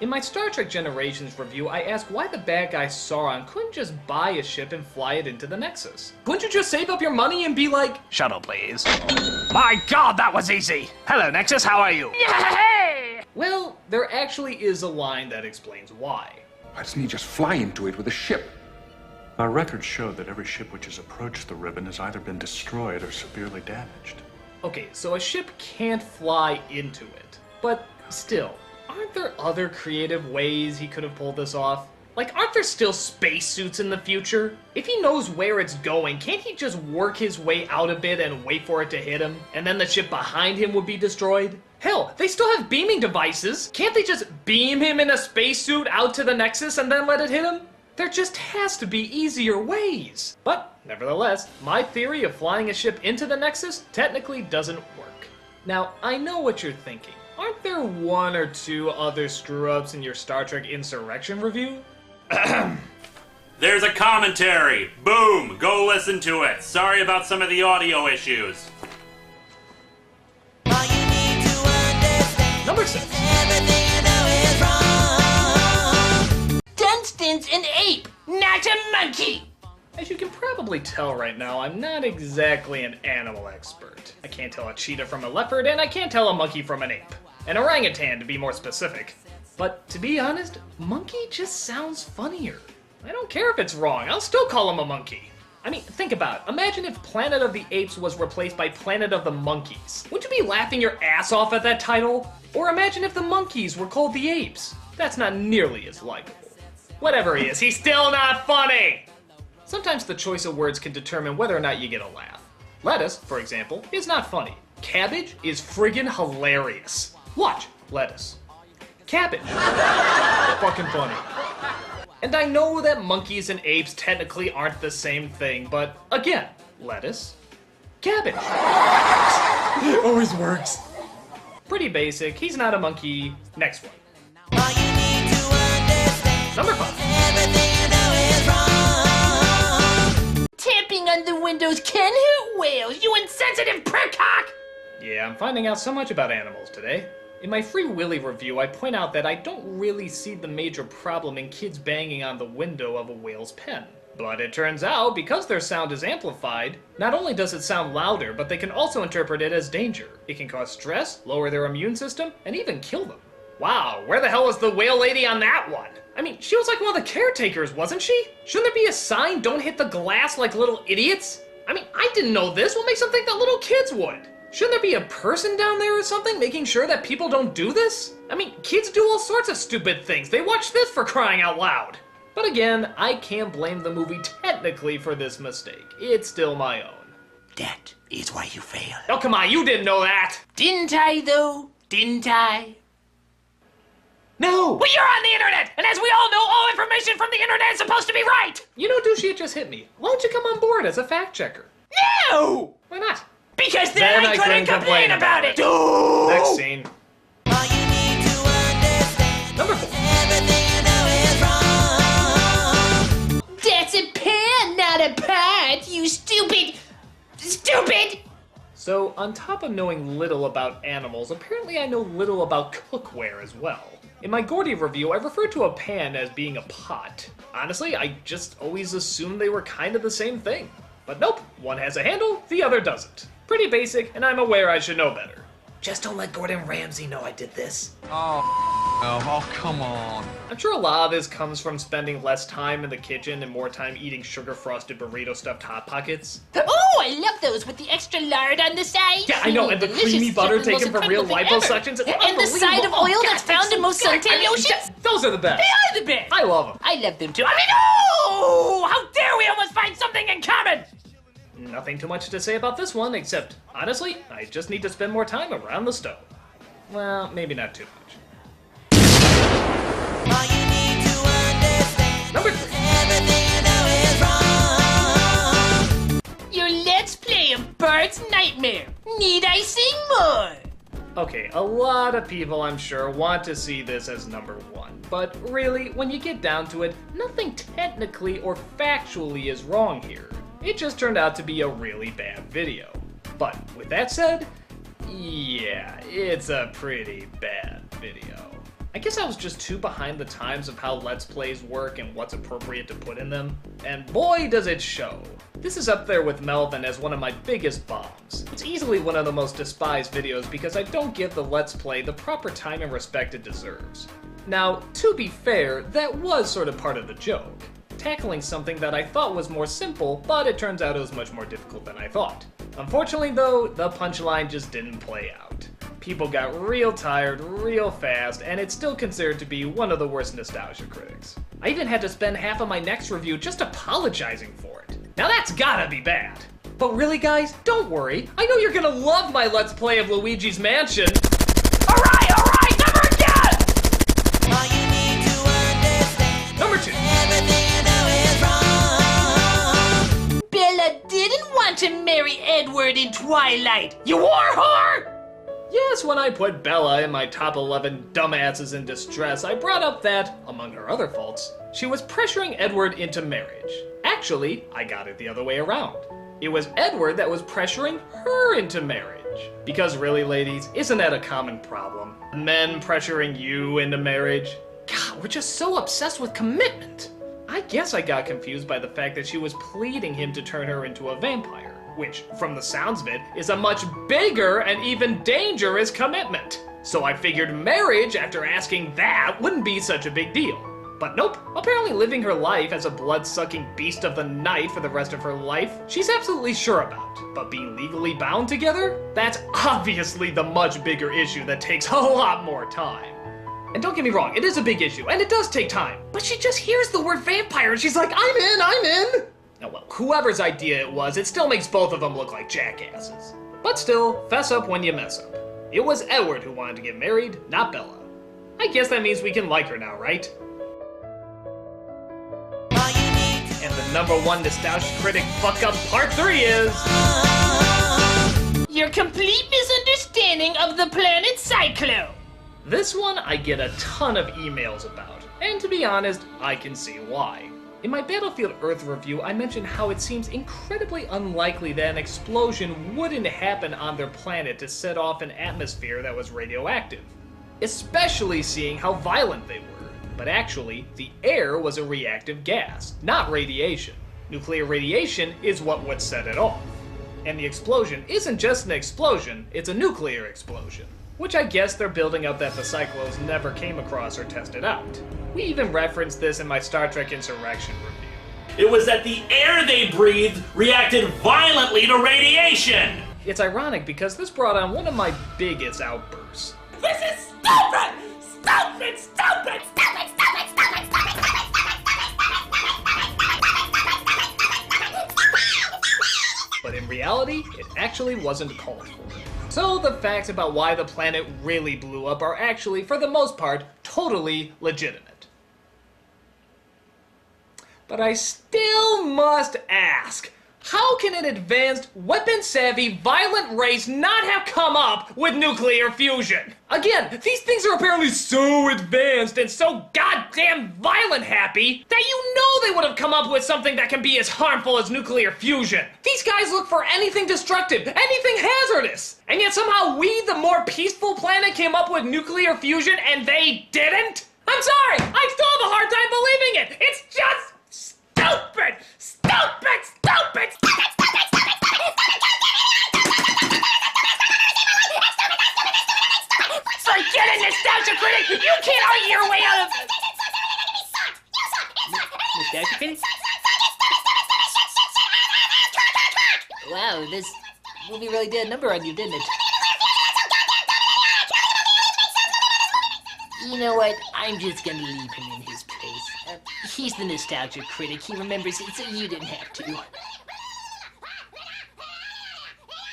In my Star Trek Generations review, I asked why the bad guy Sauron couldn't just buy a ship and fly it into the Nexus. Couldn't you just save up your money and be like, "Shuttle, please"? My god, that was easy! Hello, Nexus, how are you? Yay! Well, there actually is a line that explains why. Why doesn't he just fly into it with a ship? Our records show that every ship which has approached the ribbon has either been destroyed or severely damaged. Okay, so a ship can't fly into it. But still, aren't there other creative ways he could have pulled this off? Like, aren't there still spacesuits in the future? If he knows where it's going, can't he just work his way out a bit and wait for it to hit him? And then the ship behind him would be destroyed? Hell, they still have beaming devices. Can't they just beam him in a spacesuit out to the Nexus and then let it hit him? There just has to be easier ways. But, nevertheless, my theory of flying a ship into the Nexus technically doesn't work. Now, I know what you're thinking. Aren't there one or two other screw-ups in your Star Trek Insurrection review? There's a commentary. Boom! Go listen to it. Sorry about some of the audio issues. Number 6. Dunstan's an ape, not a monkey! As you can probably tell right now, I'm not exactly an animal expert. I can't tell a cheetah from a leopard, and I can't tell a monkey from an ape. An orangutan, to be more specific. But to be honest, monkey just sounds funnier. I don't care if it's wrong, I'll still call him a monkey. I mean, think about it. Imagine if Planet of the Apes was replaced by Planet of the Monkeys. Wouldn't you be laughing your ass off at that title? Or imagine if the monkeys were called the apes. That's not nearly as likable. Whatever he is, he's still not funny! Sometimes the choice of words can determine whether or not you get a laugh. Lettuce, for example, is not funny. Cabbage is friggin' hilarious. Watch, lettuce. Cabbage. Fucking funny. And I know that monkeys and apes technically aren't the same thing, but again, lettuce, cabbage. Always works. Pretty basic, he's not a monkey. Next one. Number 5. Tapping on the windows can hurt whales, you insensitive prickcock! Yeah, I'm finding out so much about animals today. In my Free Willy review, I point out that I don't really see the major problem in kids banging on the window of a whale's pen. But it turns out, because their sound is amplified, not only does it sound louder, but they can also interpret it as danger. It can cause stress, lower their immune system, and even kill them. Wow, where the hell was the whale lady on that one? I mean, she was like one of the caretakers, wasn't she? Shouldn't there be a sign, "Don't hit the glass like little idiots"? I mean, I didn't know this. What makes them think that little kids would? Shouldn't there be a person down there or something making sure that people don't do this? I mean, kids do all sorts of stupid things. They watch this for crying out loud. But again, I can't blame the movie technically for this mistake. It's still my own. That is why you failed. Oh, come on, you didn't know that. Didn't I, though? Didn't I? No! Well, you're on the internet, and as we all know, all information from the internet is supposed to be right! You know, Douchey, it just hit me. Why don't you come on board as a fact checker? No! Why not? Because then I couldn't complain about it! Next scene. Number 4. That's a pan, not a pot, you stupid... stupid! So, on top of knowing little about animals, apparently I know little about cookware as well. In my Gordy review, I referred to a pan as being a pot. Honestly, I just always assumed they were kind of the same thing. But nope, one has a handle, the other doesn't. Pretty basic, and I'm aware I should know better. Just don't let Gordon Ramsay know I did this. Oh, come on. I'm sure a lot of this comes from spending less time in the kitchen and more time eating sugar-frosted burrito-stuffed Hot Pockets. Oh, I love those with the extra lard on the side. Yeah, I know, and the creamy butter taken from real liposuctions. And the side of oil that's found in most suntan lotions. Those are the best. They are the best. I love them. I love them too. I mean, oh! How dare we almost find something in common! Nothing too much to say about this one, except, honestly, I just need to spend more time around the stove. Well, maybe not too much. Number 3. Your Let's Play of Bart's Nightmare. Need I sing more? Okay, a lot of people, I'm sure, want to see this as number 1. But really, when you get down to it, nothing technically or factually is wrong here. It just turned out to be a really bad video. But with that said, yeah, it's a pretty bad video. I guess I was just too behind the times of how Let's Plays work and what's appropriate to put in them, and boy does it show. This is up there with Melvin as one of my biggest bombs. It's easily one of the most despised videos because I don't give the Let's Play the proper time and respect it deserves. Now, to be fair, that was sort of part of the joke. Tackling something that I thought was more simple, but it turns out it was much more difficult than I thought. Unfortunately though, the punchline just didn't play out. People got real tired real fast, and it's still considered to be one of the worst nostalgia critics. I even had to spend half of my next review just apologizing for it. Now that's gotta be bad. But really guys, don't worry. I know you're gonna love my Let's Play of Luigi's Mansion. Alright, never again! All you need to understand Number 2. everything you know is wrong. Bella didn't want to marry Edward in Twilight. You war whore! Yes, when I put Bella in my top 11 dumbasses in distress, I brought up that, among her other faults, she was pressuring Edward into marriage. Actually, I got it the other way around. It was Edward that was pressuring her into marriage. Because really, ladies, isn't that a common problem? Men pressuring you into marriage? God, we're just so obsessed with commitment. I guess I got confused by the fact that she was pleading him to turn her into a vampire, which, from the sounds of it, is a much bigger and even dangerous commitment. So I figured marriage, after asking that, wouldn't be such a big deal. But nope, apparently living her life as a blood-sucking beast of the night for the rest of her life, she's absolutely sure about. But being legally bound together? That's obviously the much bigger issue that takes a lot more time. And don't get me wrong, it is a big issue, and it does take time. But she just hears the word vampire and she's like, I'm in! Now well, whoever's idea it was, it still makes both of them look like jackasses. But still, fess up when you mess up. It was Edward who wanted to get married, not Bella. I guess that means we can like her now, right? All you need to And the #1 nostalgia critic fuck up part 3 is... Your complete misunderstanding of the planet Cyclo. This one I get a ton of emails about, and to be honest, I can see why. In my Battlefield Earth review, I mentioned how it seems incredibly unlikely that an explosion wouldn't happen on their planet to set off an atmosphere that was radioactive. Especially seeing how violent they were. But actually, the air was a reactive gas, not radiation. Nuclear radiation is what would set it off. And the explosion isn't just an explosion, it's a nuclear explosion. Which I guess they're building up that the Cyclos never came across or tested out. We even referenced this in my Star Trek Insurrection review. It was that the air they breathed reacted violently to radiation! It's ironic because this brought on one of my biggest outbursts. This is stupid! Stupid! Stupid! Stupid! Stupid! Stupid! But in reality, it actually wasn't called for. So the facts about why the planet really blew up are actually, for the most part, totally legitimate. But I still must ask, how can an advanced, weapon-savvy, violent race not have come up with nuclear fusion? Again, these things are apparently so advanced and so goddamn violent happy that you know they would have come up with something that can be as harmful as nuclear fusion. These guys look for anything destructive, anything hazardous. And yet somehow we, the more peaceful planet, came up with nuclear fusion and they didn't? I'm sorry, I still have a hard time believing it. It's just stupid! Stupid! Stupid! Forget it, nostalgia critic! You can't argue your way out of it! Nostalgia critic? Wow, this movie really did a number on you, didn't it? You know what? I'm just gonna leave him in his place. He's the nostalgia critic. He remembers it, so you didn't have to.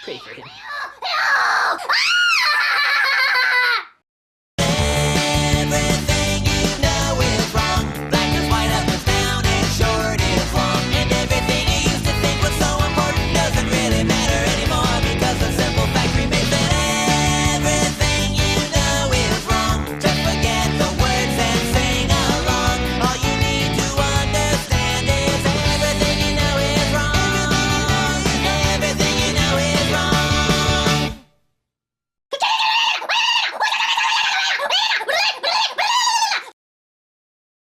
Pray for him.